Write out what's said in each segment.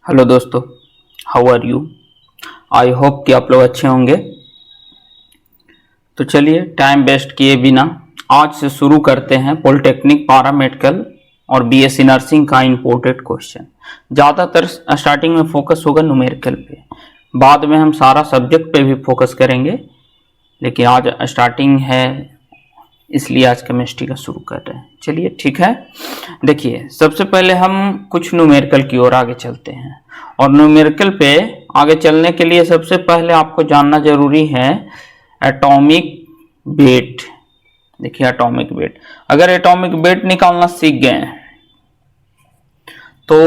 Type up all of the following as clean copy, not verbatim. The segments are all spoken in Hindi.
हेलो दोस्तों, how are you. I hope कि आप लोग अच्छे होंगे। तो चलिए टाइम वेस्ट किए बिना आज से शुरू करते हैं पॉलिटेक्निक पैरामेडिकल और बीएससी नर्सिंग का इंपोर्टेड क्वेश्चन। ज़्यादातर स्टार्टिंग में फोकस होगा न्यूमेरिकल पे, बाद में हम सारा सब्जेक्ट पे भी फोकस करेंगे, लेकिन आज स्टार्टिंग है इसलिए आज केमिस्ट्री का शुरू कर रहे हैं। चलिए ठीक है। देखिए सबसे पहले हम कुछ न्यूमेरिकल की ओर आगे चलते हैं, और न्यूमेरिकल पे आगे चलने के लिए सबसे पहले आपको जानना जरूरी है एटॉमिक वेट। देखिए एटॉमिक वेट, अगर एटॉमिक वेट निकालना सीख गए तो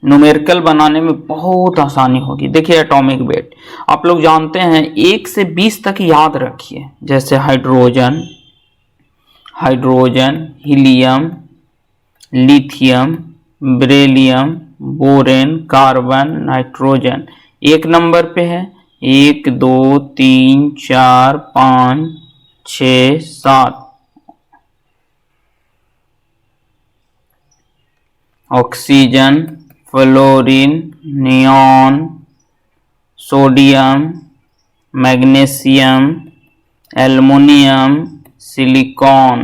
न्यूमेरिकल बनाने में बहुत आसानी होगी। देखिए एटॉमिक वेट आप लोग जानते हैं 1 से 20 तक याद रखिए, जैसे hydrogen, helium, lithium, beryllium, boron, carbon, nitrogen. 1 नंबर पे है 1 2 3 4 5 6 7। Oxygen, fluorine, neon, sodium, magnesium, aluminium, silicon.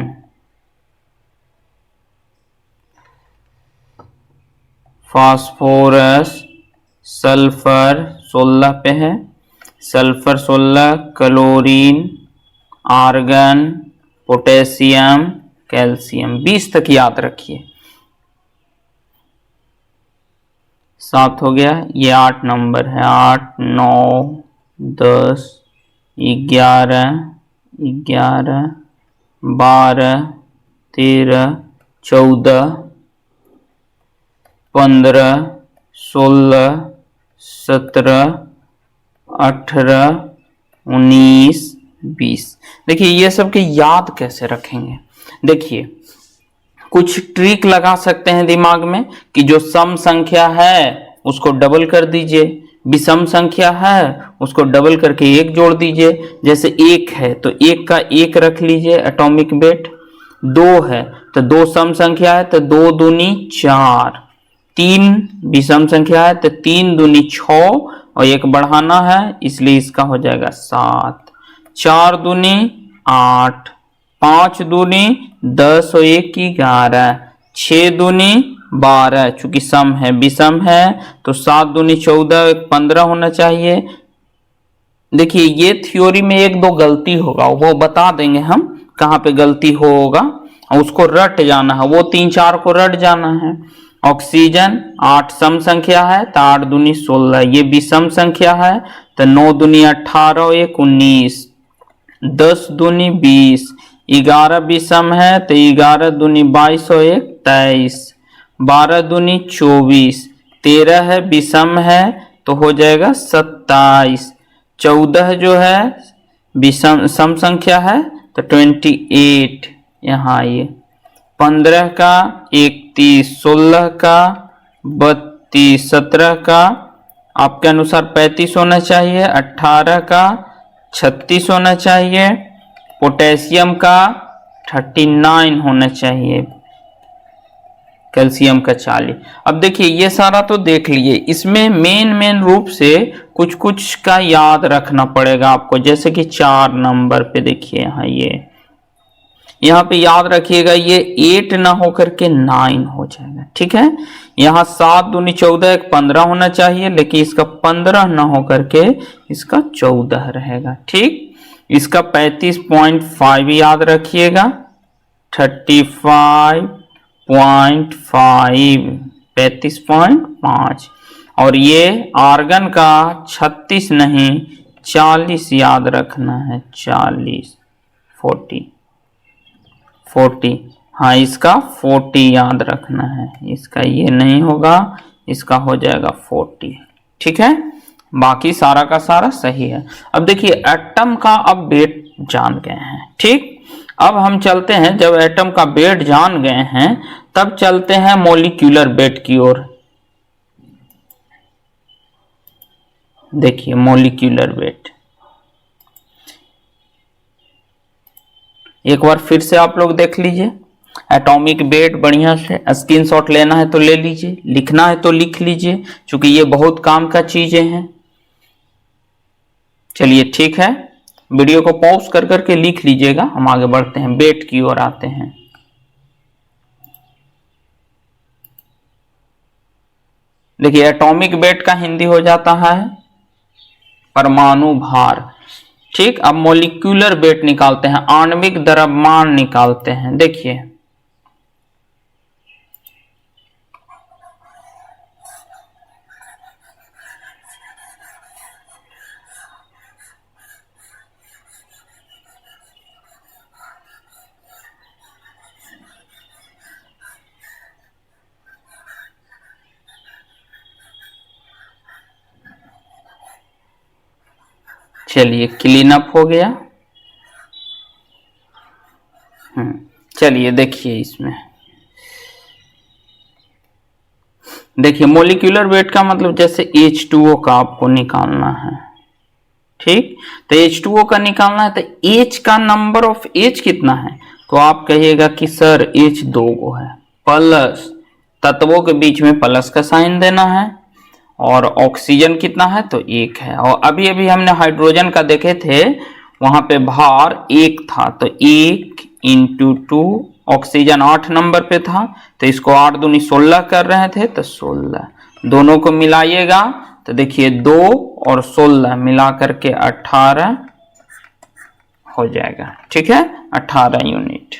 Phosphorus, sulphur 16 पे है, sulphur 16, chlorine, argon, potassium, calcium. 20 तक याद रखिए। 7 हो गया, ये 8 नंबर है। 8 9 10 11 12 13 14 15 16 17 18 19 20। देखिए ये सब के याद कैसे रखेंगे। देखिए कुछ ट्रिक लगा सकते हैं दिमाग में कि जो सम संख्या है उसको डबल कर दीजिए, विषम संख्या है उसको डबल करके 1 जोड़ दीजिए। जैसे 1 है तो 1 का 1 रख लीजिए एटॉमिक वेट। 2 है तो 2 सम संख्या है तो 2 दूनी 4। 3 विषम संख्या है तो 3 दूनी 6 और 1 बढ़ाना है इसलिए इसका हो जाएगा 7। 4 दूनी 8, 5 दूनी 10 और 1 11, 6 दूनी 12, चूंकि सम है विषम है तो 7 दूनी 14, 15 होना चाहिए। देखिए ये थ्योरी में 1-2 गलती होगा, वो बता देंगे हम कहाँ पे गलती होगा और उसको रट जाना है, वो 3-4 को रट जाना है। ऑक्सीजन 8 सम संख्या है तो 8 दूनी 16, ये विषम संख्या है तो 9 दूनी 18 और 1 19, 10 दूनी 20, 11 विषम है तो 11 दूनी 22 और 1 23, 12 दूनी 24, 13 है विषम है तो हो जाएगा 27, 14 जो है विषम सम संख्या है तो 28 यहाँ आइए, 15 का 31, 16 का 32, 17 का आपके अनुसार 35 होना चाहिए, 18 का 36 होना चाहिए, पोटेशियम का 39 होना चाहिए, कैल्शियम का 40। अब देखिए ये सारा तो देख लिए, इसमें मेन रूप से कुछ कुछ का याद रखना पड़ेगा आपको। जैसे कि 4 नंबर पे देखिए यहाँ पे याद रखिएगा ये 8 ना होकर के 9 हो जाएगा, ठीक है। यहाँ 7 दूनी 14, 1 15 होना चाहिए लेकिन इसका 15 ना होकर के इसका 14 रहेगा, ठीक। इसका 35.5 याद रखिएगा, 35.5, 35.5। और ये आर्गन का 36 नहीं 40 याद रखना है, 40 40। हाँ इसका 40 याद रखना है, इसका ये नहीं होगा, इसका हो जाएगा 40, ठीक है। बाकी सारा का सारा सही है। अब देखिए एटम का अब वेट जान गए हैं, ठीक। अब हम चलते हैं, जब एटम का वेट जान गए हैं तब चलते हैं मॉलिक्यूलर वेट की ओर। देखिए मॉलिक्यूलर वेट एक बार फिर से आप लोग देख लीजिए। एटॉमिक वेट बढ़िया से स्क्रीनशॉट लेना है तो ले लीजिए, लिखना है तो लिख लीजिए, क्योंकि ये बहुत काम का चीजें हैं। चलिए ठीक है, वीडियो को पॉज कर करके लिख लीजिएगा। हम आगे बढ़ते हैं, वेट की ओर आते हैं। देखिए एटॉमिक वेट का हिंदी हो जाता है परमाणु भार। ठीक, अब मोलिक्यूलर वेट निकालते हैं, आणविक द्रव्यमान निकालते हैं। देखिए चलिए क्लीन अप हो गया। चलिए देखिए इसमें, देखिए मोलिक्यूलर वेट का मतलब जैसे H2O का आपको निकालना है। ठीक, तो H2O का निकालना है तो H का नंबर ऑफ H कितना है, तो आप कहिएगा कि सर H 2 गो है, प्लस तत्वों के बीच में प्लस का साइन देना है, और ऑक्सीजन कितना है तो 1 है। और अभी अभी हमने हाइड्रोजन का देखे थे, वहां पे भार 1 था, तो 1 इंटू 2, ऑक्सीजन 8 नंबर पे था तो इसको 8 दूनी 16 कर रहे थे तो 16, दोनों को मिलाइएगा तो देखिए 2 और 16 मिला करके 18 हो जाएगा। ठीक है, 18 यूनिट।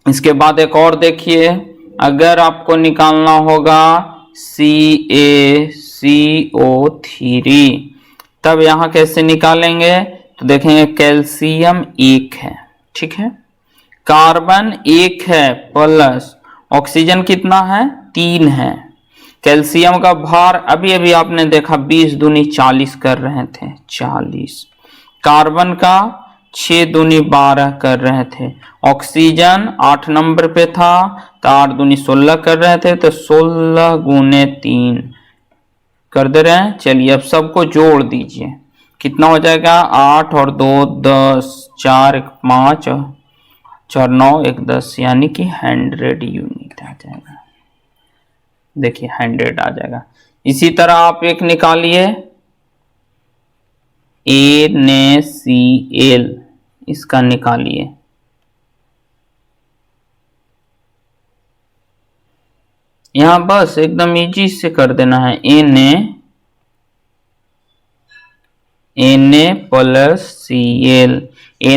इसके बाद एक और देखिए, अगर आपको निकालना होगा CaCO3, तब यहां कैसे निकालेंगे, तो देखेंगे कैल्शियम 1 है, ठीक है, कार्बन 1 है, प्लस ऑक्सीजन कितना है 3 है, कैल्शियम का भार अभी अभी आपने देखा 20 दूनी 40 कर रहे थे 40, कार्बन का 6 दूनी 12 कर रहे थे, ऑक्सीजन 8 नंबर पे था तो 8 दूनी 16 कर रहे थे तो 16 गुने 3 कर दे रहे हैं। चलिए अब सबको जोड़ दीजिए, कितना हो जाएगा 8 और 2 10, 4 1 5, 4 9 1 10, यानी कि 100 यूनिट आ जाएगा। देखिए 100 आ जाएगा। इसी तरह आप एक निकालिए NaCl, इसका निकालिए, यहां बस एकदम इजी से कर देना है, Na प्लस Cl,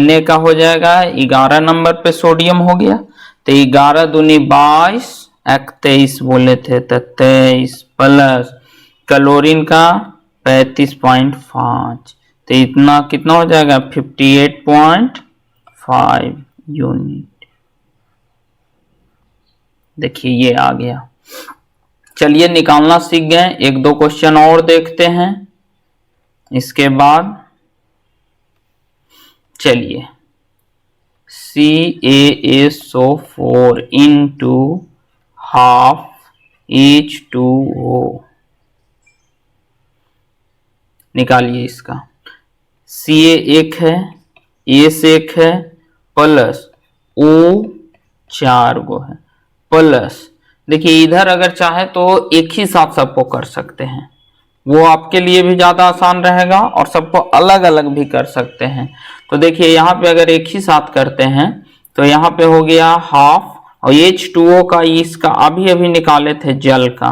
Na का हो जाएगा 11 नंबर पे सोडियम हो गया, तो 11 दूनी 22, 23 बोले थे तो 23, प्लस क्लोरीन का 35.5, तो इतना कितना हो जाएगा 58.5 यूनिट। देखिए ये आ गया। चलिए निकालना सीख गए, एक दो क्वेश्चन और देखते हैं इसके बाद। चलिए CaSO4 इंटू हाफ H2O निकालिए इसका। Ca 1 है, S 1 है, प्लस O 4 गो है, प्लस देखिए इधर अगर चाहे तो एक ही साथ सबको कर सकते हैं, वो आपके लिए भी ज्यादा आसान रहेगा, और सबको अलग अलग भी कर सकते हैं। तो देखिए यहाँ पे अगर एक ही साथ करते हैं तो यहाँ पे हो गया हाफ, और H2O का इसका अभी अभी निकाले थे जल का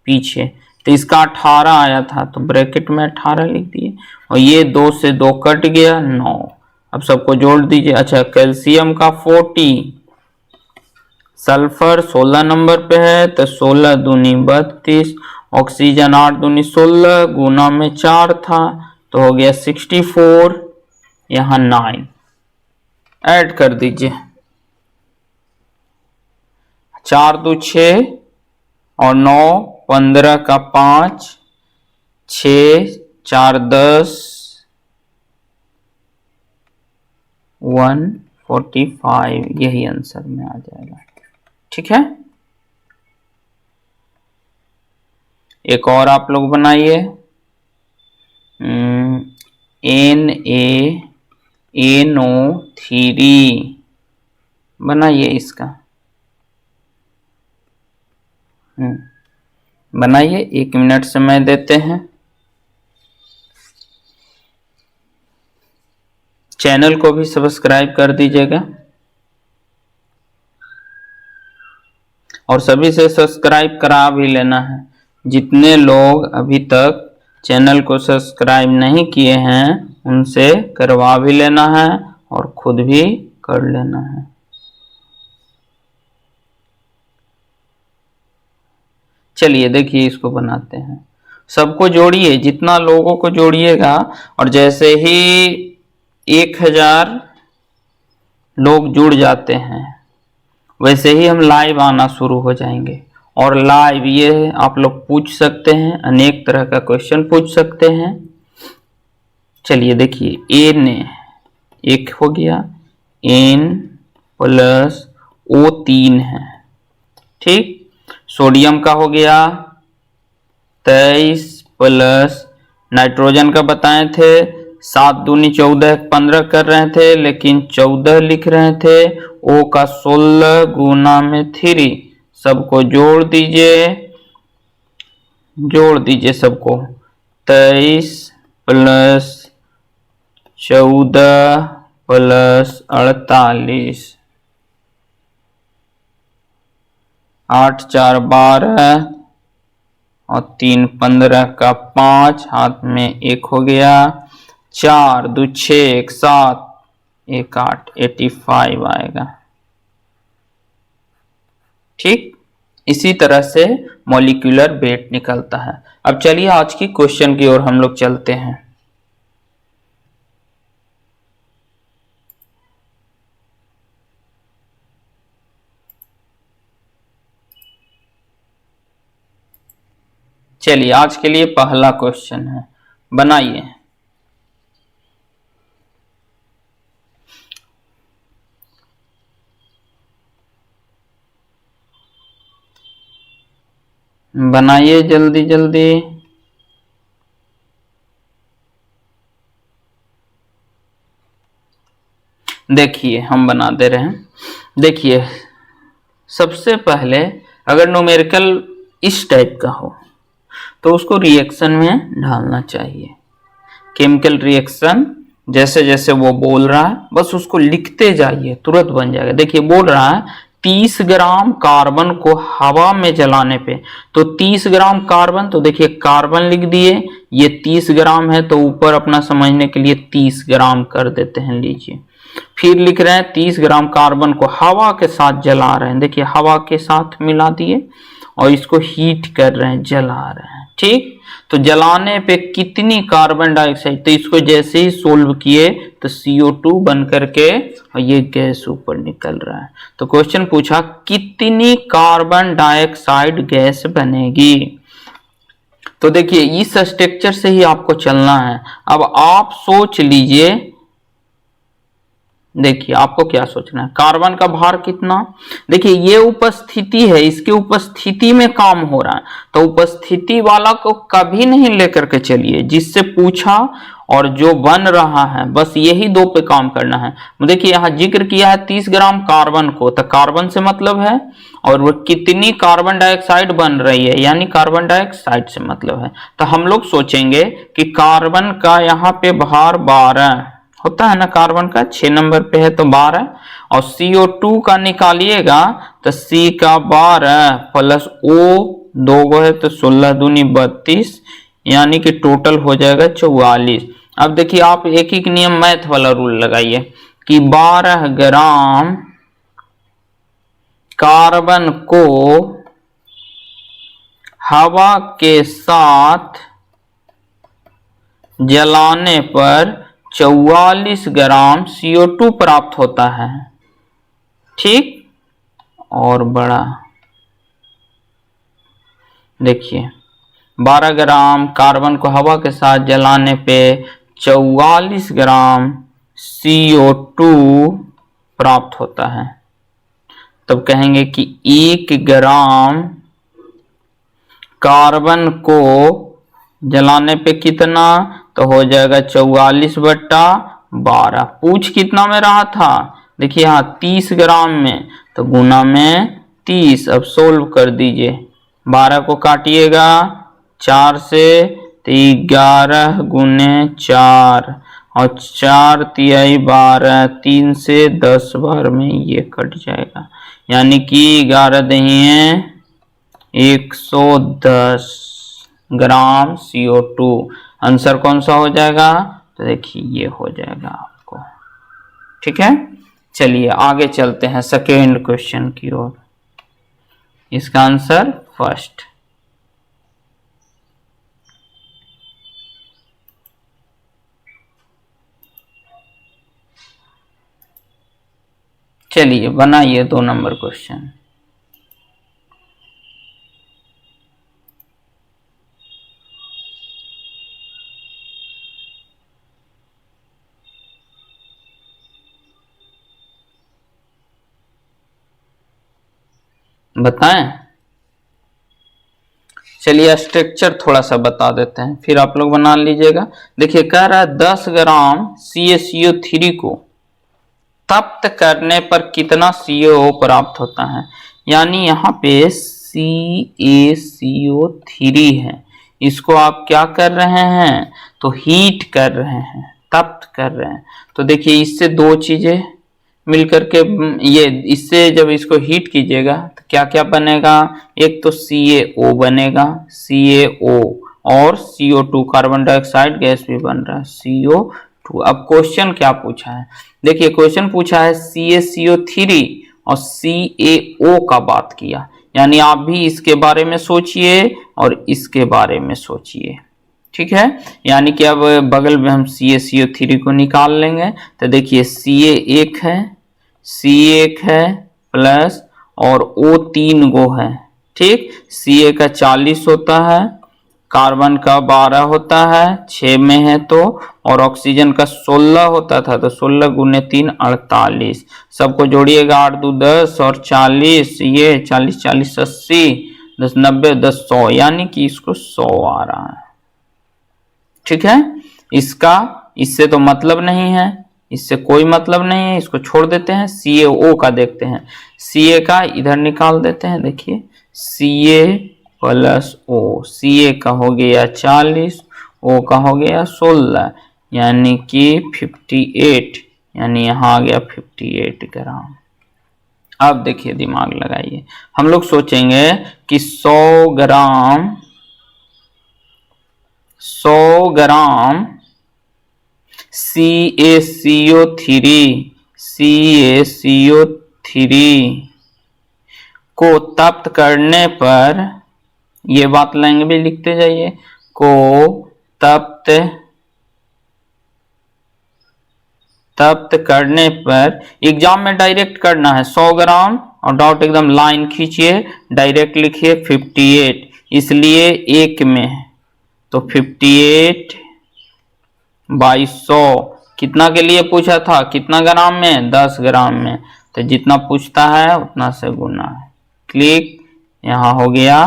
पीछे, तो इसका 18 आया था तो ब्रैकेट में 18 लिख दिए, और ये 2 से 2 कट गया 9। अब सबको जोड़ दीजिए। अच्छा कैल्शियम का 40, सल्फर 16 नंबर पे है तो 16 दूनी 32, ऑक्सीजन 8 दूनी 16, गुना में 4 था तो हो गया 64, यहां 9 ऐड कर दीजिए, 4 दू 6 और 9 15 का 5, 6 4 10, 145, यही आंसर में आ जाएगा। ठीक है, एक और आप लोग बनाइए, NaNO3 बनाइए इसका। बनाइए, 1 मिनट समय देते हैं। चैनल को भी सब्सक्राइब कर दीजिएगा और सभी से सब्सक्राइब करा भी लेना है। जितने लोग अभी तक चैनल को सब्सक्राइब नहीं किए हैं उनसे करवा भी लेना है और खुद भी कर लेना है। चलिए देखिए, इसको बनाते हैं। सबको जोड़िए, जितना लोगों को जोड़िएगा और जैसे ही 1000 लोग जुड़ जाते हैं वैसे ही हम लाइव आना शुरू हो जाएंगे। और लाइव ये आप लोग पूछ सकते हैं, अनेक तरह का क्वेश्चन पूछ सकते हैं। चलिए देखिए, ए ने 1 हो गया, एन प्लस ओ 3 है, ठीक। सोडियम का हो गया 23 प्लस नाइट्रोजन का बताए थे 7 दूनी 14 15 कर रहे थे, लेकिन 14 लिख रहे थे। ओ का 16 गुना में 3, सबको जोड़ दीजिए सबको। 23 प्लस 14 प्लस 48, 8 4 12 और 3 15 का 5, हाथ में 1 हो गया। 4 2 6 1 7 1 8, 85 आएगा, ठीक। इसी तरह से मॉलिक्यूलर वेट निकलता है। अब चलिए आज की क्वेश्चन की ओर हम लोग चलते हैं। चलिए आज के लिए पहला क्वेश्चन है, बनाइए। बनाइए जल्दी जल्दी। देखिए हम बना दे रहे हैं। देखिए सबसे पहले अगर न्यूमेरिकल इस टाइप का हो तो उसको रिएक्शन में ढालना चाहिए। केमिकल रिएक्शन जैसे जैसे वो बोल रहा है बस उसको लिखते जाइए, तुरंत बन जाएगा। देखिए बोल रहा है 30 ग्राम कार्बन को हवा में जलाने पे, तो 30 ग्राम कार्बन, तो देखिए कार्बन लिख दिए, ये 30 ग्राम है तो ऊपर अपना समझने के लिए 30 ग्राम कर देते हैं, लीजिए। फिर लिख रहे हैं 30 ग्राम कार्बन को हवा के साथ जला रहे हैं, देखिए हवा के साथ मिला दिए और इसको हीट कर रहे हैं, जला रहे हैं, ठीक। तो जलाने पे कितनी कार्बन डाइऑक्साइड, तो इसको जैसे ही सोल्व किए तो CO2 बन करके और ये गैस ऊपर निकल रहा है। तो क्वेश्चन पूछा कितनी कार्बन डाइऑक्साइड गैस बनेगी। तो देखिए इस स्ट्रक्चर से ही आपको चलना है। अब आप सोच लीजिए, देखिए आपको क्या सोचना है, कार्बन का भार कितना। देखिए ये उपस्थिति है, इसकी उपस्थिति में काम हो रहा है, तो उपस्थिति वाला को कभी नहीं लेकर के चलिए, जिससे पूछा और जो बन रहा है बस यही दो पे काम करना है। देखिए यहाँ जिक्र किया है 30 ग्राम कार्बन को, तो कार्बन से मतलब है, और वो कितनी कार्बन डाइऑक्साइड बन रही है यानी कार्बन डाइऑक्साइड से मतलब है। तो हम लोग सोचेंगे कि कार्बन का यहाँ पे भार 12 होता है ना, कार्बन का 6 नंबर पे है तो 12, और CO2 का निकालिएगा तो C का 12 प्लस O 2 गो है तो 16 दूनी 32, यानी कि टोटल हो जाएगा 44। अब देखिए आप एक एक नियम मैथ वाला रूल लगाइए कि 12 ग्राम कार्बन को हवा के साथ जलाने पर 44 ग्राम CO2 प्राप्त होता है, ठीक। और बड़ा देखिए 12 ग्राम कार्बन को हवा के साथ जलाने पे 44 ग्राम CO2 प्राप्त होता है। तब कहेंगे कि 1 ग्राम कार्बन को जलाने पे कितना, तो हो जाएगा 44/12। पूछ कितना में रहा था, देखिए यहाँ 30 ग्राम में, तो गुना में 30। अब सोल्व कर दीजिए, 12 को काटिएगा 4 से, तो 11 गुने 4 और 4 तिहाई 12, 3 से 10 बार में ये कट जाएगा, यानी कि 11 दही 110 ग्राम CO2। आंसर कौन सा हो जाएगा? तो देखिए ये हो जाएगा आपको। ठीक है, चलिए आगे चलते हैं सेकेंड क्वेश्चन की ओर। इसका आंसर फर्स्ट। चलिए बनाइए 2 नंबर क्वेश्चन। बताएं। चलिए स्ट्रक्चर थोड़ा सा बता देते हैं, फिर आप लोग बना लीजिएगा। देखिए कह रहा है 10 ग्राम CaCO3 को तप्त करने पर कितना CO प्राप्त होता है। यानी यहाँ पे CaCO3 है, इसको आप क्या कर रहे हैं? तो हीट कर रहे हैं, तप्त कर रहे हैं। तो देखिए इससे दो चीजें मिलकर के ये, इससे जब इसको हीट कीजिएगा तो क्या क्या बनेगा? एक तो CaO बनेगा, CaO, और CO2 कार्बन डाइऑक्साइड गैस भी बन रहा है, CO2। अब क्वेश्चन क्या पूछा है? देखिए क्वेश्चन पूछा है CaCO3 और CaO का बात किया, यानी आप भी इसके बारे में सोचिए और इसके बारे में सोचिए। ठीक है, यानी कि अब बगल में हम CaCO3 को निकाल लेंगे। तो देखिए C1 है प्लस और O 3 गो है। ठीक, Ca का 40 होता है, कार्बन का 12 होता है, 6 में है तो, और ऑक्सीजन का 16 होता था, तो 16 गुने 3 48। सबको जोड़िएगा, 8 2 10 और 40, ये 40 40 80, 10 90 10 100, यानी कि इसको 100 आ रहा है। ठीक है, इसका इससे तो मतलब नहीं है, इससे कोई मतलब नहीं है, इसको छोड़ देते हैं। CaO का देखते हैं, Ca का इधर निकाल देते हैं। देखिए Ca प्लस O, Ca का हो गया 40, O का हो गया 16, यानी कि 58, यानी यहाँ आ गया 58 ग्राम। अब देखिए दिमाग लगाइए, हम लोग सोचेंगे कि 100 ग्राम CaCO3 को तप्त करने पर, ये बात लाइन भी लिखते जाइए, को तप्त करने पर, एग्जाम में डायरेक्ट करना है 100 ग्राम और डॉट एकदम लाइन खींचिए, डायरेक्ट लिखिए 58, इसलिए एक में है, तो 58 बाई 100 कितना के लिए पूछा था? कितना ग्राम में? 10 ग्राम में। तो जितना पूछता है उतना से गुना है। क्लिक, यहाँ हो गया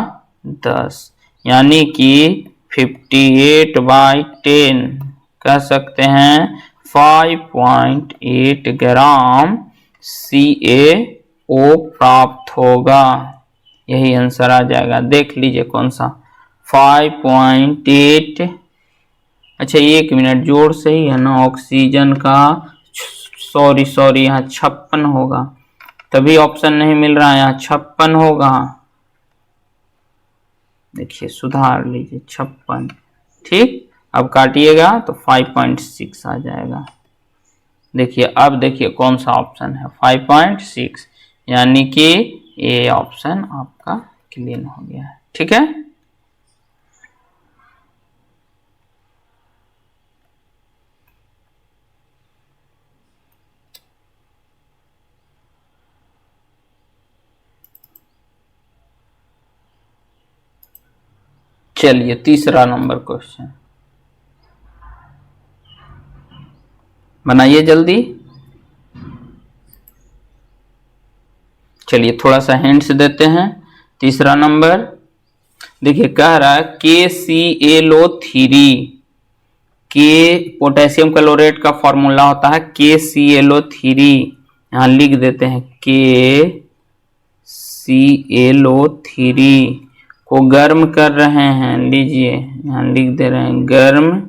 10, यानी कि 58 बाई 10 कह सकते हैं 5.8 ग्राम CaO प्राप्त होगा। यही आंसर आ जाएगा। देख लीजिए कौन सा 5.8। अच्छा 1 मिनट, जोड़ सही है ना? ऑक्सीजन का सॉरी यहाँ 56 होगा, तभी ऑप्शन नहीं मिल रहा है, यहाँ 56 होगा। देखिए सुधार लीजिए 56। ठीक, अब काटिएगा तो 5.6 आ जाएगा। देखिए अब देखिए कौन सा ऑप्शन है 5.6, यानी कि ए ऑप्शन आपका क्लीन हो गया है। ठीक है, चलिए तीसरा नंबर क्वेश्चन बनाइए जल्दी। चलिए थोड़ा सा हिंट्स देते हैं। तीसरा नंबर देखिए कह रहा है KClO3, के पोटेशियम क्लोरेट का फॉर्मूला होता है KClO3, यहाँ लिख देते हैं KClO3 को गर्म कर रहे हैं। लीजिए यहाँ लिख दे रहे हैं गर्म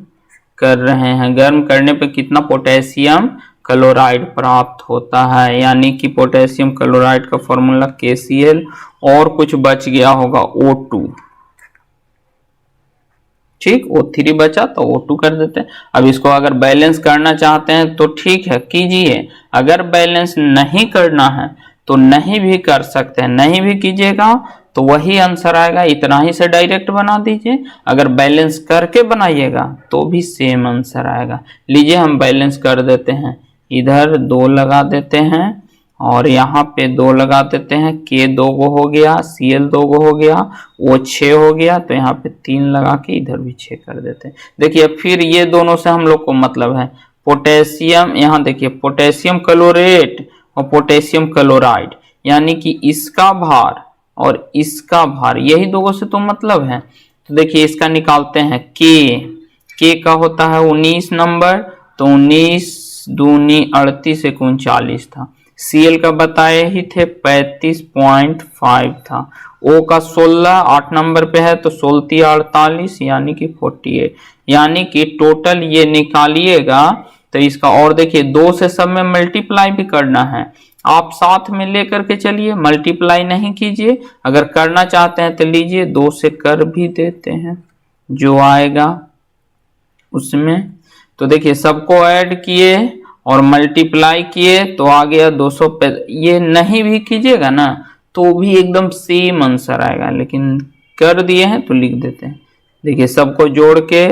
कर रहे हैं। गर्म करने पे कितना पोटेशियम क्लोराइड प्राप्त होता है, यानी कि पोटेशियम क्लोराइड का फॉर्मूला KCl और कुछ बच गया होगा O2। ठीक, O3 बचा तो O2 कर देते हैं। अब इसको अगर बैलेंस करना चाहते हैं तो ठीक है कीजिए, अगर बैलेंस नहीं करना है तो नहीं भी कर सकते हैं। नहीं भी कीजिएगा तो वही आंसर आएगा, इतना ही से डायरेक्ट बना दीजिए। अगर बैलेंस करके बनाइएगा तो भी सेम आंसर आएगा। लीजिए हम बैलेंस कर देते हैं, इधर 2 लगा देते हैं और यहाँ पे 2 लगा देते हैं। K 2 गो हो गया, Cl 2 गो हो गया, O 6 हो गया, तो यहाँ पे 3 लगा के इधर भी 6 कर देते हैं। देखिए फिर ये दोनों से हम लोग को मतलब है पोटेशियम, यहाँ देखिए पोटेशियम क्लोरेट और पोटेशियम क्लोराइड, यानी कि इसका भार और इसका भार, यही दोनों से तो मतलब है। तो देखिए इसका निकालते हैं K का होता है 19 नंबर, तो 19 दूनी 38 एक 39 था। Cl का बताए ही थे 35.5 था। O का 16 8 नंबर पे है तो 16 48 यानी कि 48, यानी कि टोटल ये निकालिएगा तो इसका, और देखिए 2 से सब में मल्टीप्लाई भी करना है, आप साथ में लेकर के चलिए, मल्टीप्लाई नहीं कीजिए। अगर करना चाहते हैं तो लीजिए 2 से कर भी देते हैं जो आएगा उसमें। तो देखिए सबको ऐड किए और मल्टीप्लाई किए तो आ गया 200 पे। ये नहीं भी कीजिएगा ना तो भी एकदम सेम आंसर आएगा, लेकिन कर दिए हैं तो लिख देते हैं। देखिए सबको जोड़ के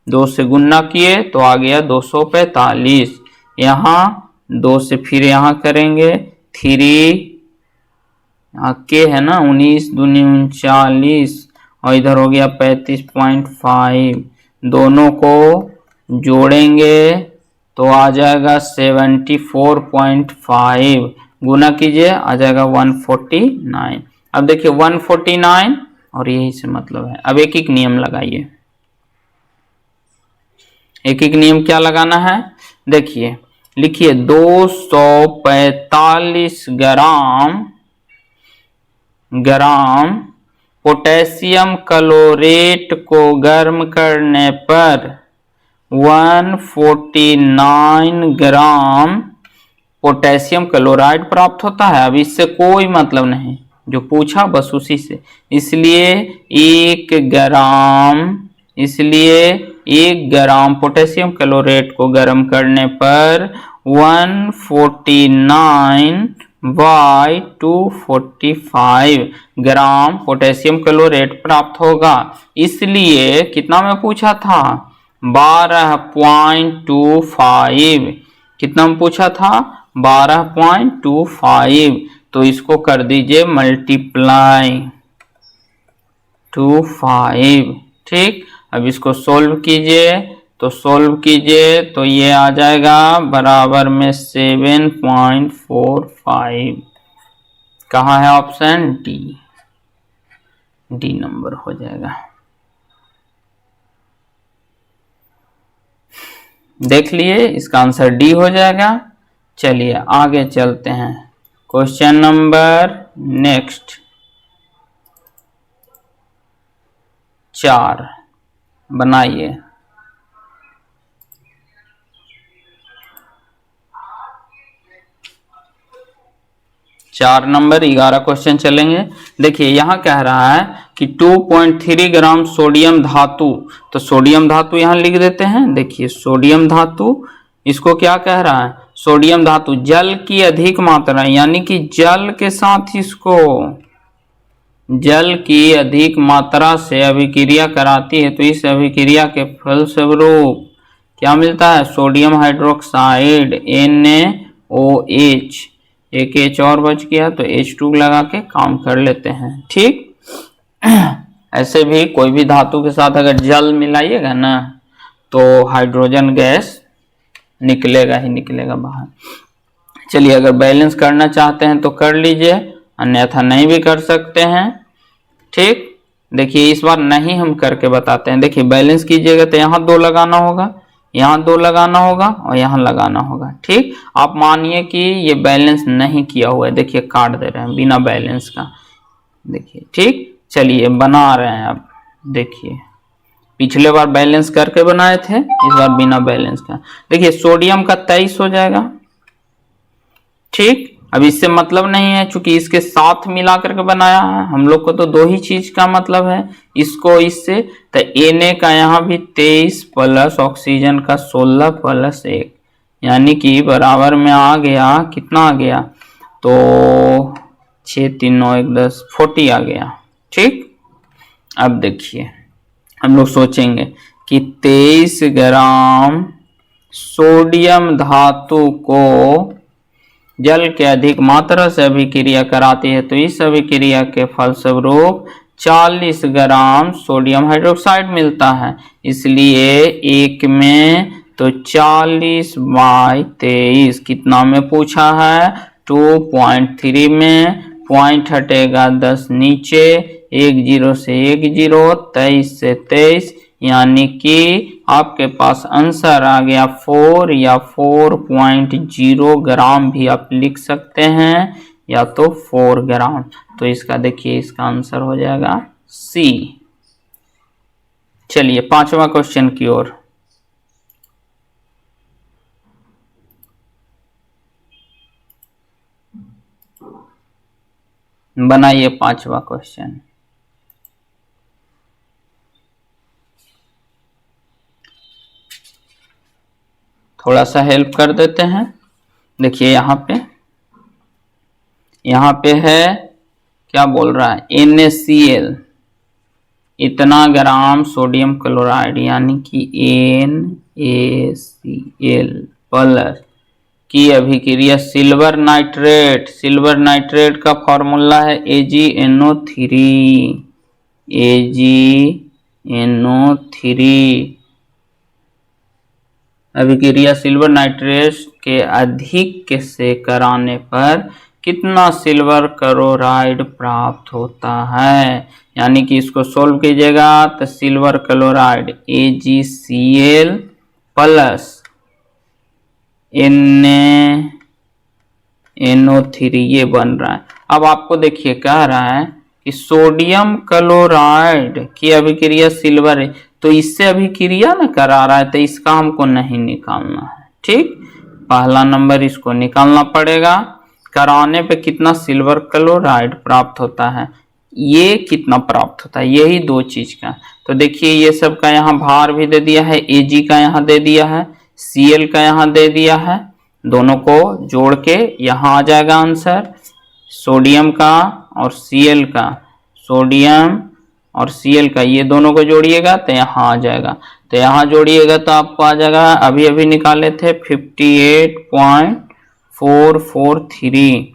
2 से गुना किए तो आ गया 245। यहाँ 2 से फिर यहाँ करेंगे 3, यहाँ के है ना 19 दूनी 39 और इधर हो गया 35.5। दोनों को जोड़ेंगे तो आ जाएगा 74.5, गुना कीजिए आ जाएगा 149। अब देखिए 149 और यही से मतलब है। अब एक एक नियम लगाइए, एक एक नियम क्या लगाना है देखिए, लिखिए 245 ग्राम पोटेशियम क्लोरेट को गर्म करने पर 149 ग्राम पोटेशियम क्लोराइड प्राप्त होता है। अब इससे कोई मतलब नहीं, जो पूछा बस उसी से, इसलिए 1 ग्राम पोटेशियम क्लोरेट को गर्म करने पर 149/245 ग्राम पोटेशियम क्लोरेट प्राप्त होगा। इसलिए कितना में पूछा था 12.25, कितना में पूछा था 12.25, तो इसको कर दीजिए मल्टीप्लाई 25। ठीक, अब इसको सोल्व कीजिए तो ये आ जाएगा बराबर में 7.45। कहाँ है ऑप्शन डी नंबर हो जाएगा। देख लिए, इसका आंसर डी हो जाएगा। चलिए आगे चलते हैं, क्वेश्चन नंबर नेक्स्ट 4 बनाइए। चार नंबर 11 क्वेश्चन चलेंगे। देखिए यहाँ कह रहा है कि 2.3 ग्राम सोडियम धातु, तो सोडियम धातु यहाँ लिख देते हैं। देखिए सोडियम धातु, इसको क्या कह रहा है, सोडियम धातु जल की अधिक मात्रा, यानी कि जल के साथ इसको जल की अधिक मात्रा से अभिक्रिया कराती है, तो इस अभिक्रिया के फलस्वरूप क्या मिलता है, सोडियम हाइड्रोक्साइड NaOH, एक H और बच गया तो H2 लगा के काम कर लेते हैं। ठीक, ऐसे भी कोई भी धातु के साथ अगर जल मिलाइएगा ना तो हाइड्रोजन गैस निकलेगा ही निकलेगा बाहर। चलिए अगर बैलेंस करना चाहते हैं तो कर लीजिए, अन्यथा नहीं भी कर सकते हैं। ठीक, देखिए इस बार नहीं हम करके बताते हैं। देखिए बैलेंस कीजिएगा तो यहाँ 2 लगाना होगा, यहाँ 2 लगाना होगा और यहाँ लगाना होगा। ठीक, आप मानिए कि ये बैलेंस नहीं किया हुआ है, देखिए काट दे रहे हैं बिना बैलेंस का, देखिए। ठीक, चलिए बना रहे हैं अब। देखिए पिछले बार बैलेंस करके बनाए थे, इस बार बिना बैलेंस का। देखिए सोडियम का 23 हो जाएगा। ठीक, अब इससे मतलब नहीं है, चूंकि इसके साथ मिला करके बनाया है, हम लोग को तो 2 ही चीज का मतलब है, इसको इससे। तो Na का यहाँ भी 23 प्लस ऑक्सीजन का 16 प्लस 1, यानी कि बराबर में आ गया, कितना आ गया, तो 6 3 9 1 10 40 आ गया। ठीक, अब देखिए हम लोग सोचेंगे कि 23 ग्राम सोडियम धातु को जल के अधिक मात्रा से अभिक्रिया कराती है, तो इस अभिक्रिया के फलस्वरूप 40 ग्राम सोडियम हाइड्रोक्साइड मिलता है। इसलिए एक में तो 40/23 कितना में पूछा है, 2.3 में, पॉइंट हटेगा 10 नीचे, 1 0 से 1 0, 23 से 23, यानी कि आपके पास आंसर आ गया 4 या 4.0 ग्राम भी आप लिख सकते हैं, या तो 4 ग्राम। तो इसका देखिए, इसका आंसर हो जाएगा सी। चलिए 5वां क्वेश्चन की ओर। बनाइए 5वां क्वेश्चन। थोड़ा सा हेल्प कर देते हैं। देखिए यहाँ पे है, क्या बोल रहा है, NaCl इतना ग्राम सोडियम क्लोराइड, यानी कि NaCl प्लस की अभिक्रिया सिल्वर नाइट्रेट का फॉर्मूला है AgNO3 अभिक्रिया सिल्वर नाइट्रेट के अधिक से कराने पर कितना सिल्वर क्लोराइड प्राप्त होता है। यानी कि इसको सोल्व कीजिएगा तो silver chloride AgCl plus NaNO3 ये बन रहा है। अब आपको देखिए कह रहा है कि सोडियम क्लोराइड की अभिक्रिया सिल्वर है, तो इससे अभिक्रिया न करा रहा है, तो इसका हमको नहीं निकालना है। ठीक, पहला नंबर इसको निकालना पड़ेगा। कराने पे कितना सिल्वर क्लोराइड प्राप्त होता है, ये कितना प्राप्त होता है, यही 2 चीज का। तो देखिए ये सब का यहाँ भार भी दे दिया है, Ag का यहाँ दे दिया है, Cl का यहाँ दे दिया है, दोनों को जोड़ के यहाँ आ जाएगा आंसर। सोडियम का और Cl का, सोडियम और Cl का ये दोनों को जोड़िएगा तो यहाँ आ जाएगा। तो यहाँ जोड़िएगा तो आपको आ जाएगा, अभी अभी निकाले थे 58.443,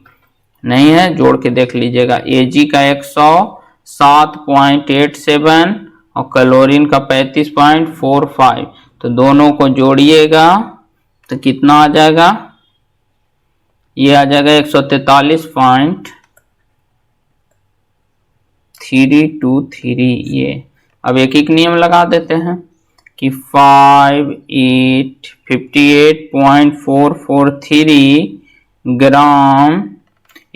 नहीं है, जोड़ के देख लीजिएगा। Ag का 107.87 और क्लोरीन का 35.45, तो दोनों को जोड़िएगा तो कितना आ जाएगा, ये आ जाएगा 143.323। ये अब एक एक नियम लगा देते हैं कि 58.443 ग्राम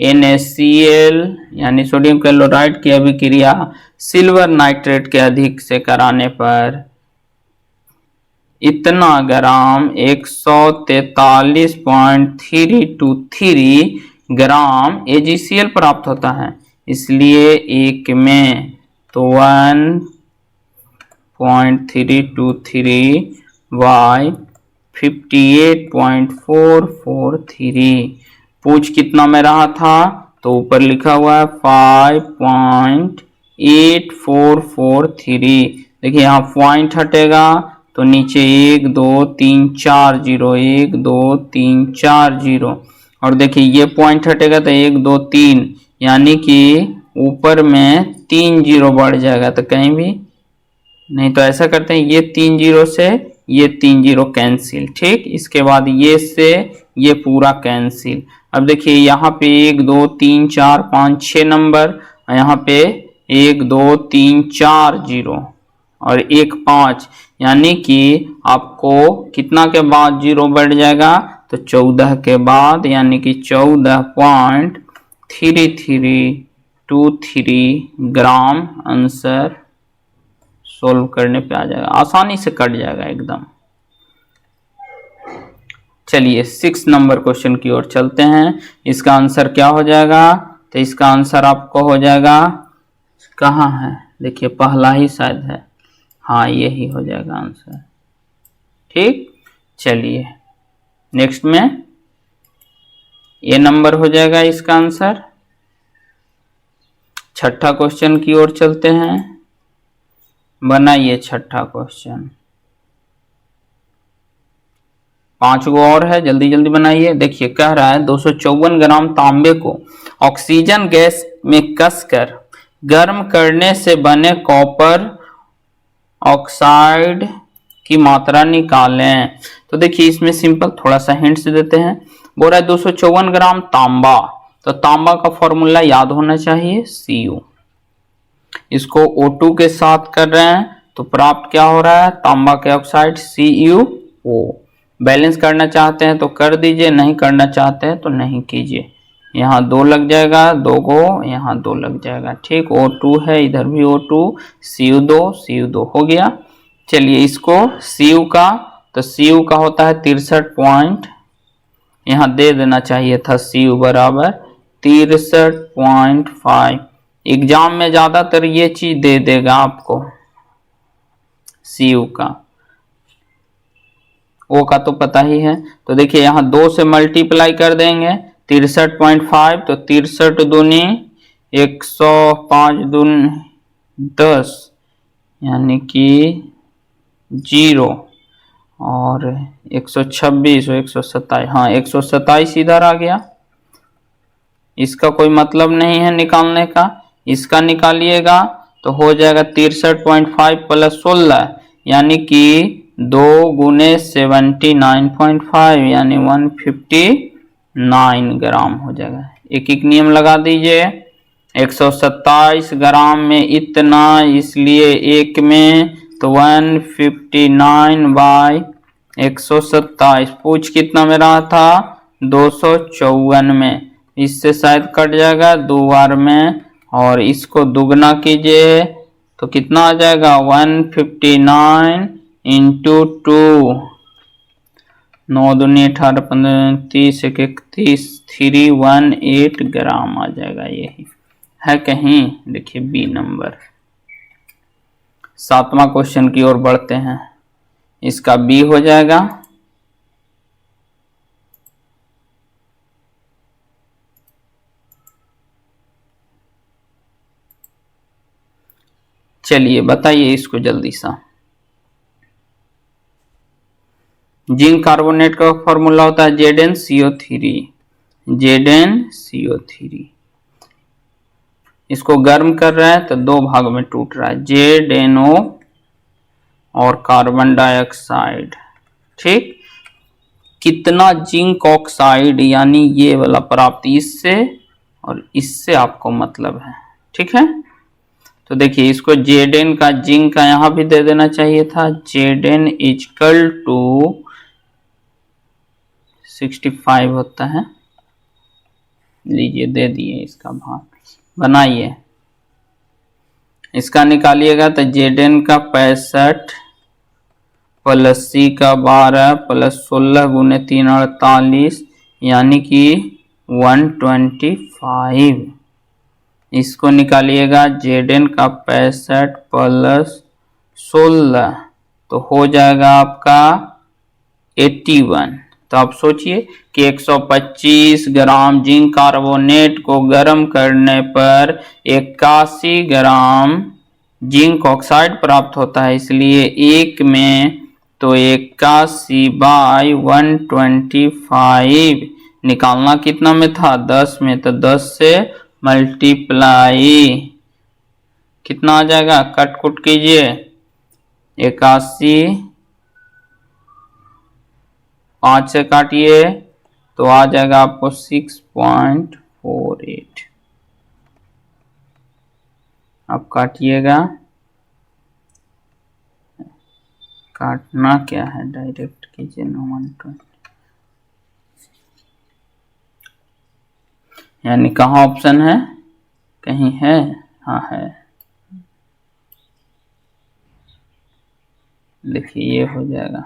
NaCl यानी सोडियम क्लोराइड की अभिक्रिया सिल्वर नाइट्रेट के अधिक से कराने पर इतना ग्राम 143.323 ग्राम AgCl प्राप्त होता है। इसलिए एक में तो 1.323 बाय 58.443, पूछ कितना में रहा था, तो ऊपर लिखा हुआ है 5.8443। देखिए यहाँ पॉइंट हटेगा तो नीचे 1 2 3 4 0, 1 2 3 4 0, और देखिए ये पॉइंट हटेगा तो 1 2 3, यानी कि ऊपर में 3 0 बढ़ जाएगा, तो कहीं भी नहीं। तो ऐसा करते हैं, ये 3 0 से ये 3 0 कैंसिल। ठीक, इसके बाद ये से ये पूरा कैंसिल। अब देखिए यहाँ पे 1 2 3 4 5 6 नंबर, यहाँ पे 1 2 3 4 0, और 1 5, यानी कि आपको कितना के बाद 0 बढ़ जाएगा, तो 14 के बाद, यानी कि 14.3323 ग्राम आंसर सोल्व करने पे आ जाएगा, आसानी से कट जाएगा एकदम। चलिए 6 नंबर क्वेश्चन की ओर चलते हैं। इसका आंसर क्या हो जाएगा, तो इसका आंसर आपको हो जाएगा, कहाँ है देखिए, पहला ही शायद है, हाँ यही हो जाएगा आंसर। ठीक, चलिए नेक्स्ट में ए नंबर हो जाएगा इसका आंसर। छठा क्वेश्चन की ओर चलते हैं, बनाइए छठा क्वेश्चन। 5 गो और है, जल्दी जल्दी बनाइए। देखिए कह रहा है 254 ग्राम तांबे को ऑक्सीजन गैस में कसकर गर्म करने से बने कॉपर ऑक्साइड की मात्रा निकालें। तो देखिए इसमें सिंपल थोड़ा सा हिंट्स देते हैं। बोल रहा है 254 ग्राम तांबा, तो तांबा का फॉर्मूला याद होना चाहिए Cu। इसको O2 के साथ कर रहे हैं तो प्राप्त क्या हो रहा है, तांबा के ऑक्साइड CuO। बैलेंस करना चाहते हैं तो कर दीजिए, नहीं करना चाहते हैं तो नहीं कीजिए। यहाँ 2 लग जाएगा, 2 को यहाँ 2 लग जाएगा। ठीक, O2 है, इधर भी O2, Cu2 हो गया। चलिए इसको Cu का, तो Cu का होता है 63 पॉइंट, यहाँ दे देना चाहिए था Cu बराबर 63.5। एग्जाम में ज्यादातर ये चीज दे देगा आपको, Cu का, O का तो पता ही है। तो देखिए यहाँ 2 से मल्टीप्लाई कर देंगे, 63.5, तो 63 दूनी 105 दूनी 10, यानी कि 0, और 126 और 127, हाँ 127 इधर आ गया। इसका कोई मतलब नहीं है निकालने का, इसका निकालिएगा तो हो जाएगा 63.5 प्लस 16, यानी कि 2 गुने 79.5, यानी 159 ग्राम हो जाएगा। एक एक नियम लगा दीजिए। 127 ग्राम में इतना, इसलिए एक में तो 159/127। पूछ कितना में रहा था, 254 में। इससे शायद कट जाएगा 2 बार में, और इसको दुगना कीजिए तो कितना आ जाएगा, 159 इंटू 2, 9 दूनी 18 15 30 31 318 ग्राम आ जाएगा। यही है कहीं, देखिए बी नंबर। 7वां क्वेश्चन की ओर बढ़ते हैं, इसका बी हो जाएगा। चलिए बताइए इसको जल्दी सा। जिंक कार्बोनेट का फॉर्मूला होता है ZnCO3, ZnCO3। इसको गर्म कर रहे हैं तो 2 भाग में टूट रहा है, ZnO और कार्बन डाइऑक्साइड। ठीक, कितना जिंक ऑक्साइड, यानी ये वाला प्राप्त इससे और इससे आपको मतलब है। ठीक है, तो देखिए इसको Zn का, जिंक का यहां भी दे देना चाहिए था, Zn इक्वल टू 65 होता है। लीजिए दे दिए इसका भाग, बनाइए। इसका निकालिएगा तो Zn का 65 प्लस C का 12 प्लस 16 गुने 3 48, यानी कि 125। इसको निकालिएगा Zn का 65 प्लस 16, तो हो जाएगा आपका 81। तो आप सोचिए कि 125 ग्राम जिंक कार्बोनेट को गर्म करने पर 81 ग्राम जिंक ऑक्साइड प्राप्त होता है। इसलिए एक में तो 81/125 निकालना कितना में था, 10 में, तो 10 से मल्टीप्लाई कितना आ जाएगा, कट कुट कीजिए, 81 5 से काटिए तो आ जाएगा आपको 6.48। आप काटिएगा काटना क्या है, डायरेक्ट कीजिए ना 120, यानी कहाँ ऑप्शन है, कहीं है, हाँ है। देखिए ये हो जाएगा,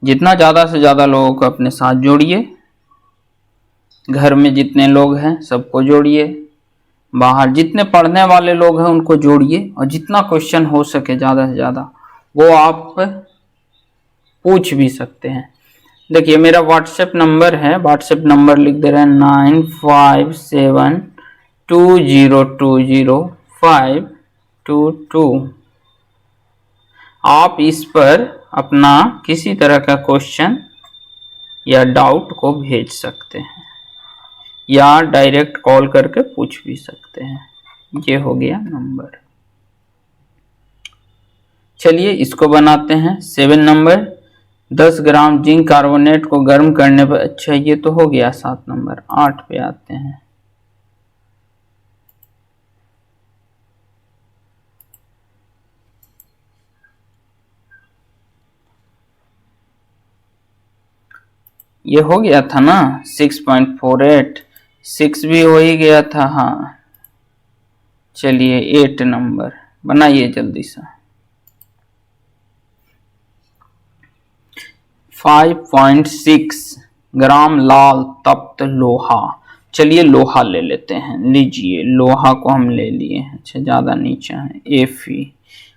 जितना ज्यादा से ज्यादा लोगों को अपने साथ जोड़िए, घर में जितने लोग हैं सबको जोड़िए, बाहर जितने पढ़ने वाले लोग हैं उनको जोड़िए, और जितना क्वेश्चन हो सके ज्यादा से ज्यादा वो आप पूछ भी सकते हैं। देखिए मेरा व्हाट्सएप नंबर है, व्हाट्सएप नंबर लिख दे रहे हैं 9572020522। आप इस पर अपना किसी तरह का क्वेश्चन या डाउट को भेज सकते हैं, या डायरेक्ट कॉल करके पूछ भी सकते हैं। ये हो गया नंबर। चलिए इसको बनाते हैं 7 नंबर। 10 ग्राम जिंक कार्बोनेट को गर्म करने पर, अच्छा ये तो हो गया 7 नंबर। 8 पे आते हैं। ये हो गया था ना 6.48, 6 भी हो ही गया था। हाँ चलिए 8 नंबर बनाइए जल्दी से। 5.6 ग्राम लाल तप्त लोहा। चलिए लोहा ले लेते हैं, लीजिए लोहा को हम ले लिए हैं। अच्छा ज्यादा नीचे है Fe,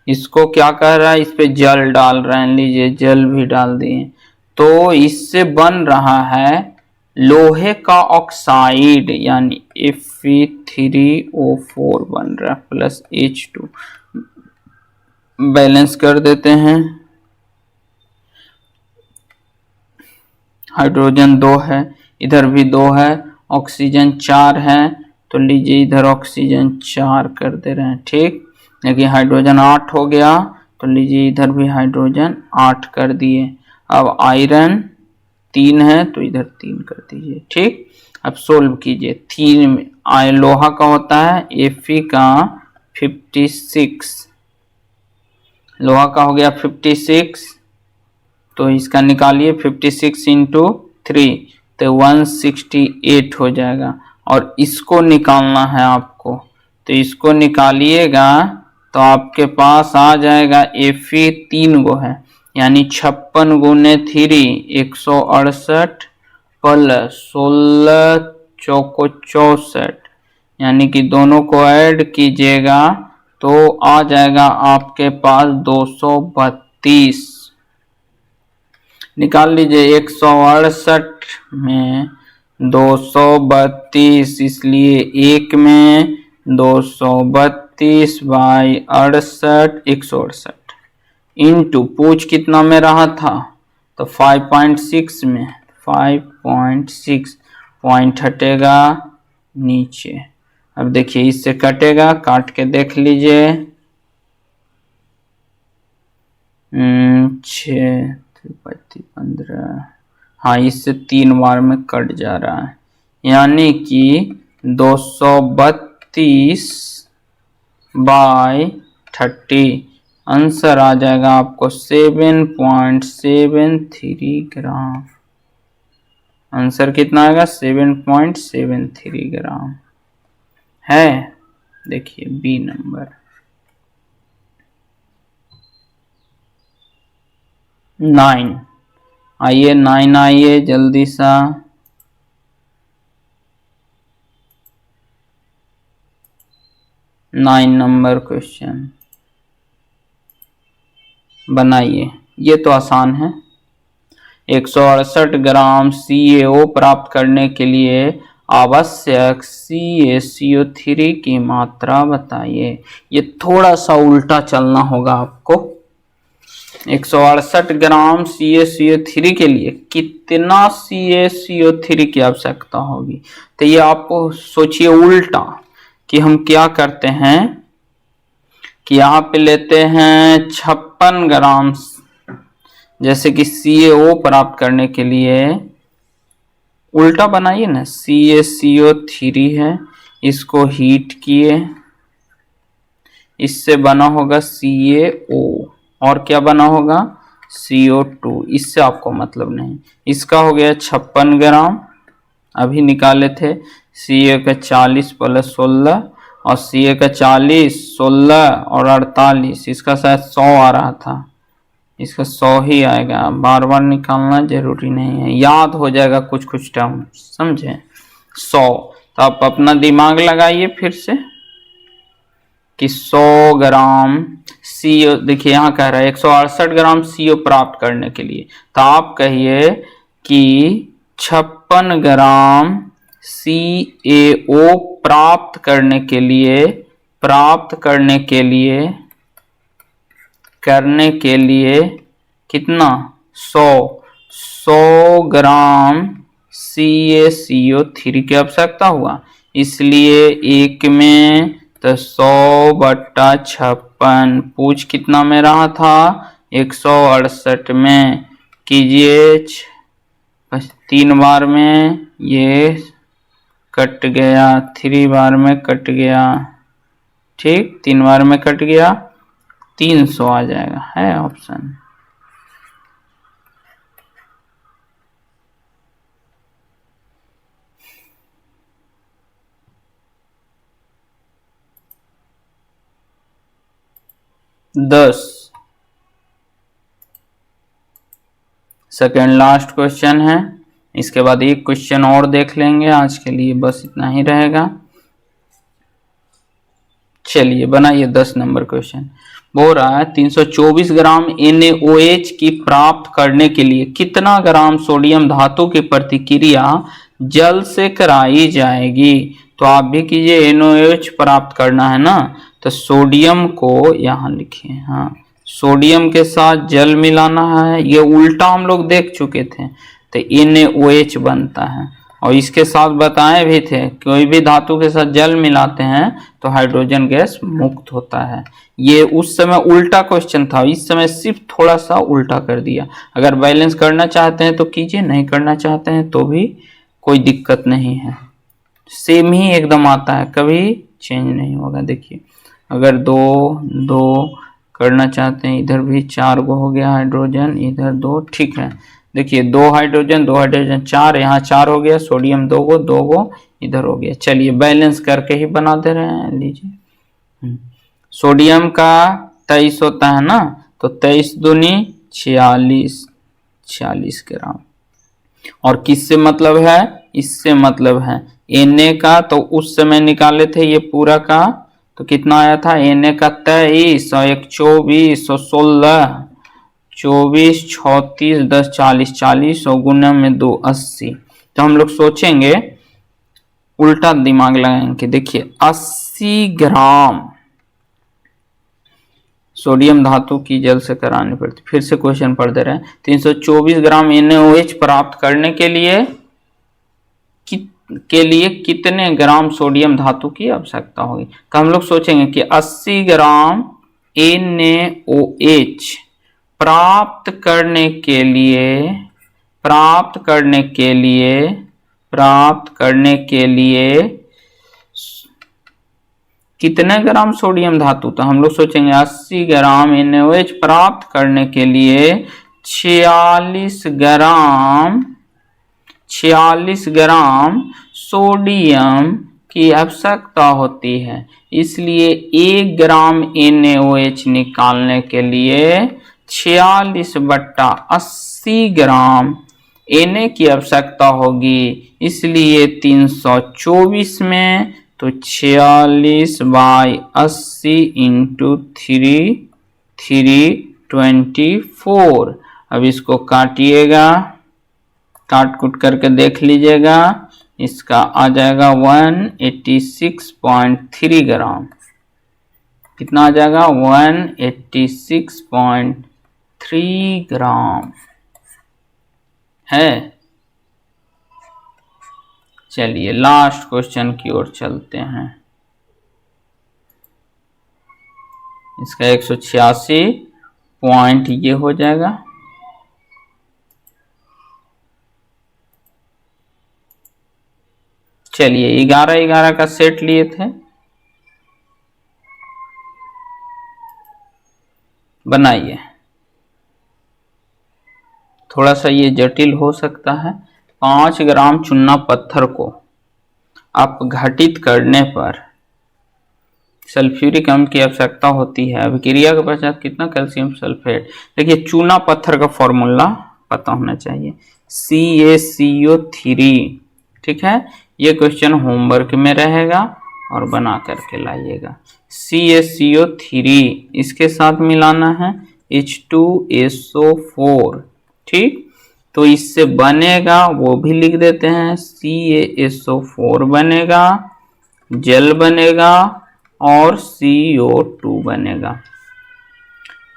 इसको क्या कह रहा है, इस पे जल डाल रहे हैं, लीजिए जल भी डाल दिए, तो इससे बन रहा है लोहे का ऑक्साइड, यानी Fe3O4 बन रहा है प्लस H2। बैलेंस कर देते हैं, हाइड्रोजन 2 है, इधर भी 2 है, ऑक्सीजन 4 है, तो लीजिए इधर ऑक्सीजन 4 कर दे रहे हैं। ठीक, देखिए हाइड्रोजन 8 हो गया, तो लीजिए इधर भी हाइड्रोजन 8 कर दिए। अब आयरन 3 है तो इधर 3 कर दीजिए। ठीक, अब सोल्व कीजिए। 3 में लोहा का होता है Fe का 56, लोहा का हो गया 56, तो इसका निकालिए 56 इंटू 3 तो 168 हो जाएगा। और इसको निकालना है आपको, तो इसको निकालिएगा तो आपके पास आ जाएगा Fe 3 गो है, यानी 56 गुने 3 168 प्लस 16 चौको 64, यानी कि दोनों को ऐड कीजिएगा तो आ जाएगा आपके पास 232। निकाल लीजिए 168 में 232, इसलिए 1 में 232 बाई 68 168 इंटू पूछ कितना में रहा था, तो 5.6 में 5.6 पॉइंट हटेगा नीचे। अब देखिए इससे कटेगा, काट के देख लीजिए 6 15, हाँ इससे 3 बार में कट जा रहा है, यानी कि 232 बाई 30, आंसर आ जाएगा आपको 7.73 ग्राम। आंसर कितना आएगा 7.73 ग्राम है। देखिए बी नंबर। 9 आइए, 9 आइए जल्दी सा। नाइन नंबर क्वेश्चन बनाइए, ये तो आसान है। 168 ग्राम CaO प्राप्त करने के लिए आवश्यक CaCO3 की मात्रा बताइए। ये थोड़ा सा उल्टा चलना होगा आपको। 168 ग्राम CaCO3 के लिए कितना CaCO3 की आवश्यकता होगी, तो ये आप सोचिए उल्टा कि हम क्या करते हैं कि यहाँ पे लेते हैं 56 ग्राम, जैसे कि CaO प्राप्त करने के लिए उल्टा बनाइए ना, CaCO3 है, इसको हीट किए, इससे बना होगा CaO, और क्या बना होगा CO2। इससे आपको मतलब नहीं। इसका हो गया 56 ग्राम, अभी निकाले थे। Ca का 40 प्लस 16 और Ca का 40, 16 और 48, इसका शायद 100 आ रहा था, इसका 100 ही आएगा। बार बार निकालना जरूरी नहीं है, याद हो जाएगा कुछ कुछ टर्म, समझे। 100, तो आप अपना दिमाग लगाइए फिर से कि 100 ग्राम CO, देखिए यहाँ कह रहा है 168 ग्राम CO प्राप्त करने के लिए, तो आप कहिए कि 56 ग्राम CaO प्राप्त करने के लिए, कितना 100 ग्राम CaCO3 की आवश्यकता हुआ, इसलिए एक में तो 100/56, पूछ कितना में रहा था 168 में, कीजिए 3 बार में ये कट गया, 3 बार में कट गया, ठीक 3 बार में कट गया, 300 आ जाएगा, है ऑप्शन। दस, सेकेंड लास्ट क्वेश्चन है, इसके बाद एक क्वेश्चन और देख लेंगे, आज के लिए बस इतना ही रहेगा। चलिए बनाइए 10 नंबर क्वेश्चन। बोल रहा है 324 ग्राम NaOH की प्राप्त करने के लिए कितना ग्राम सोडियम धातु की प्रतिक्रिया जल से कराई जाएगी। तो आप भी कीजिए, NaOH प्राप्त करना है ना, तो सोडियम को यहाँ लिखिए, हाँ सोडियम के साथ जल मिलाना है, ये उल्टा हम लोग देख चुके थे, तो NaOH बनता है। और इसके साथ बताए भी थे, कोई भी धातु के साथ जल मिलाते हैं तो हाइड्रोजन गैस मुक्त होता है। ये उस समय उल्टा क्वेश्चन था, इस समय सिर्फ थोड़ा सा उल्टा कर दिया। अगर बैलेंस करना चाहते हैं तो कीजिए, नहीं करना चाहते हैं तो भी कोई दिक्कत नहीं है, सेम ही एकदम आता है, कभी चेंज नहीं होगा। देखिए अगर 2 करना चाहते हैं, इधर भी 4 गो हो गया हाइड्रोजन, इधर 2, ठीक है। देखिए 2 हाइड्रोजन 4, यहाँ 4 हो गया, सोडियम 2 गो इधर हो गया। चलिए बैलेंस करके ही बना दे रहे हैं, लीजिए। सोडियम का 23 होता है ना, तो 23 दूनी 46 ग्राम। और किससे मतलब है, इससे मतलब है Na का, तो उस समय निकाले थे ये पूरा का, तो कितना आया था Na का 23 और 1 24 और 16, 24 36 10 40, 40 और गुना में 2 80। तो हम लोग सोचेंगे, उल्टा दिमाग लगाएंगे। देखिए 80 ग्राम सोडियम धातु की जल से करानी पड़ती। फिर से क्वेश्चन पढ़ दे रहे हैं, 324 ग्राम NaOH प्राप्त करने के लिए कितने ग्राम सोडियम धातु की आवश्यकता होगी। तो हम लोग सोचेंगे कि 80 ग्राम NaOH प्राप्त करने के लिए कितने ग्राम सोडियम धातु, तो हम लोग सोचेंगे 80 ग्राम NaOH प्राप्त करने के लिए 46 ग्राम सोडियम की आवश्यकता होती है। इसलिए 1 ग्राम NaOH निकालने के लिए 46/80 ग्राम Na की आवश्यकता होगी। इसलिए 324 में तो 46/80 इंटू 324। अब इसको काटिएगा, काट कुट करके देख लीजिएगा, इसका आ जाएगा 186.3 ग्राम। कितना आ जाएगा 186.3 ग्राम है। चलिए लास्ट क्वेश्चन की ओर चलते हैं। इसका 186 पॉइंट ये हो जाएगा। चलिए 11 का सेट लिए थे, बनाइए। थोड़ा सा ये जटिल हो सकता है। 5 ग्राम चूना पत्थर को आप घटित करने पर सल्फ्यूरिक अम्ल की आवश्यकता होती है। अभिक्रिया के पश्चात कितना कैल्शियम सल्फेट। देखिए चूना पत्थर का फॉर्मूला पता होना चाहिए, CaCO3। ठीक है, ये क्वेश्चन होमवर्क में रहेगा और बना करके लाइएगा। CaCO3 इसके साथ मिलाना है H2SO4। ठीक, तो इससे बनेगा, वो भी लिख देते हैं, CaSO4 बनेगा, जल बनेगा और CO2 बनेगा।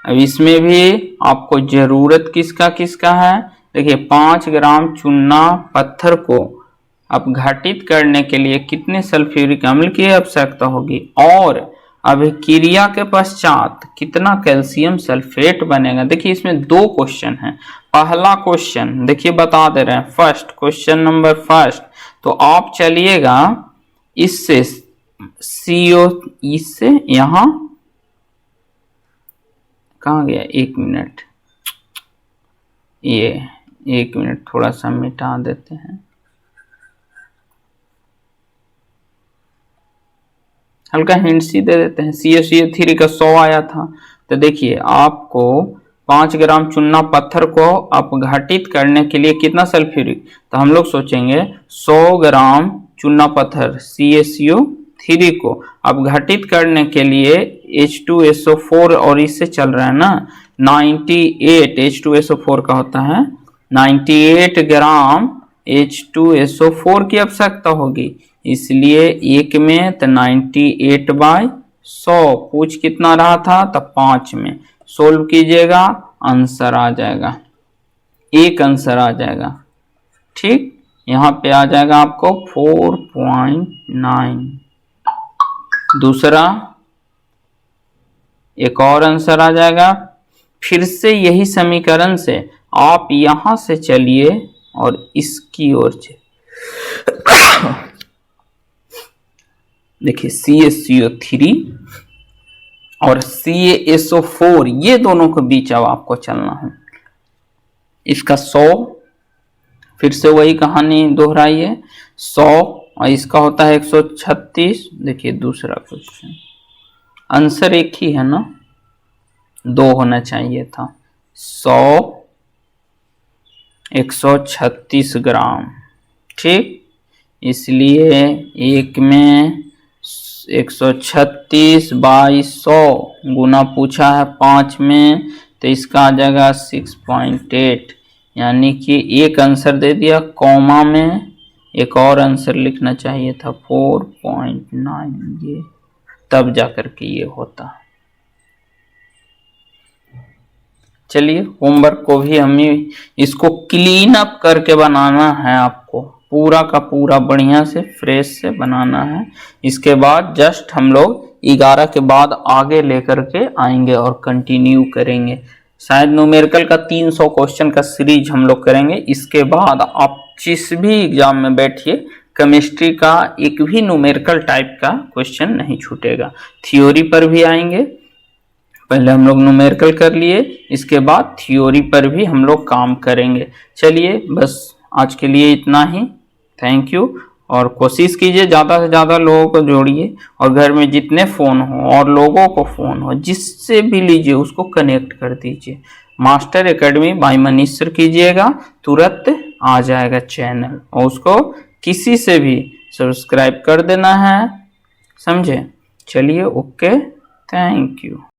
अब इसमें भी आपको जरूरत किसका किसका है। देखिए 5 ग्राम चूना पत्थर को अब घटित करने के लिए कितने सल्फ्यूरिक अम्ल की आवश्यकता होगी और अभिक्रिया के पश्चात कितना कैल्शियम सल्फेट बनेगा। देखिए इसमें 2 क्वेश्चन हैं। पहला क्वेश्चन देखिए बता दे रहे हैं, फर्स्ट क्वेश्चन नंबर फर्स्ट। तो आप चलिएगा इससे CO, इससे यहां कहाँ गया, 1 मिनट, ये 1 मिनट थोड़ा सा मिटा देते हैं, हल्का हिंट सी दे देते हैं। CaCO3 का 100 आया था, तो देखिए आपको 5 ग्राम चूना पत्थर को आप घटित करने के लिए कितना सल्फ्यूरिक, तो हम लोग सोचेंगे 100 ग्राम चूना पत्थर CaCO3 को अब घटित करने के लिए H2SO4 और इससे चल रहा है ना 98, H2SO4 का होता है 98 ग्राम H2SO4 की आवश्यकता होगी। इसलिए एक में तो 98/100, पूछ कितना रहा था, तो 5 में सोल्व कीजिएगा, आंसर आ जाएगा, एक आंसर आ जाएगा। ठीक, यहाँ पे आ जाएगा आपको 4.9। दूसरा एक और आंसर आ जाएगा। फिर से यही समीकरण से आप यहां से चलिए और इसकी ओर से देखिए CaCO3 और CaSO4 ये दोनों के बीच अब आपको चलना है। इसका 100, फिर से वही कहानी दोहराइए, 100 और इसका होता है 136। देखिए दूसरा क्वेश्चन, आंसर एक ही है ना, 2 होना चाहिए था। 100 136 ग्राम। ठीक, इसलिए एक में 136/100 गुना पूछा है 5 में, तो इसका आ जाएगा 6.8, यानी कि एक आंसर दे दिया, कॉमा में एक और आंसर लिखना चाहिए था 4.9, ये तब जाकर के ये होता। चलिए होमवर्क को भी हमें इसको क्लीन अप करके बनाना है, आपको पूरा का पूरा बढ़िया से फ्रेश से बनाना है। इसके बाद जस्ट हम लोग 11 के बाद आगे लेकर के आएंगे और कंटिन्यू करेंगे। शायद न्यूमेरिकल का 300 क्वेश्चन का सीरीज हम लोग करेंगे। इसके बाद आप जिस भी एग्जाम में बैठिए, केमिस्ट्री का एक भी न्यूमेरिकल टाइप का क्वेश्चन नहीं छूटेगा। थ्योरी पर भी आएंगे, पहले हम लोग न्यूमेरिकल कर लिए, इसके बाद थ्योरी पर भी हम लोग काम करेंगे। चलिए बस आज के लिए इतना ही, थैंक यू। और कोशिश कीजिए ज़्यादा से ज़्यादा लोगों को जोड़िए, और घर में जितने फ़ोन हो और लोगों को फ़ोन हो, जिससे भी लीजिए उसको कनेक्ट कर दीजिए। Master academy by Manish sir कीजिएगा, तुरंत आ जाएगा चैनल, और उसको किसी से भी सब्सक्राइब कर देना है, समझे। चलिए ओके, थैंक यू।